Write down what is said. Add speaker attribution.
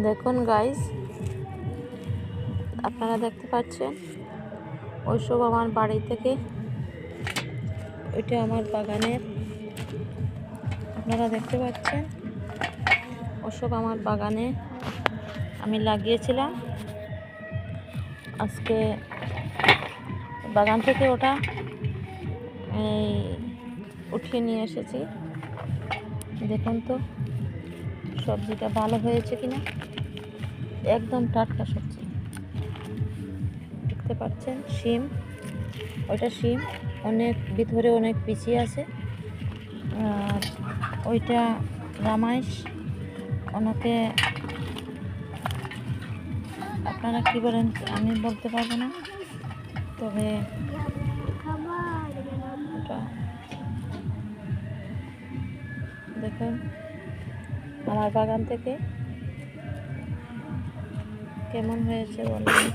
Speaker 1: দেখুন গাইস, আপনারা দেখতে পাচ্ছেন ওইসব আমার বাড়ি থেকে, ওইটা আমার বাগানের। আপনারা দেখতে পাচ্ছেন ওসব আমার বাগানে আমি লাগিয়েছিলাম। আজকে বাগান থেকে ওটা উঠিয়ে নিয়ে এসেছি। দেখুন তো সবজিটা ভালো হয়েছে কিনা। একদম টাটকা সবজি। দেখতে পাচ্ছেন শিম, ওইটা শিম অনেক ভিতরে অনেক পিছিয়ে আছে। আর ওইটা রামাইশ, ওনাকে আপনারা কি বলেন আমি বলতে পারবো না, তবে ওটা দেখুন আমার বাগান থেকে কেমন হয়েছে বলুন।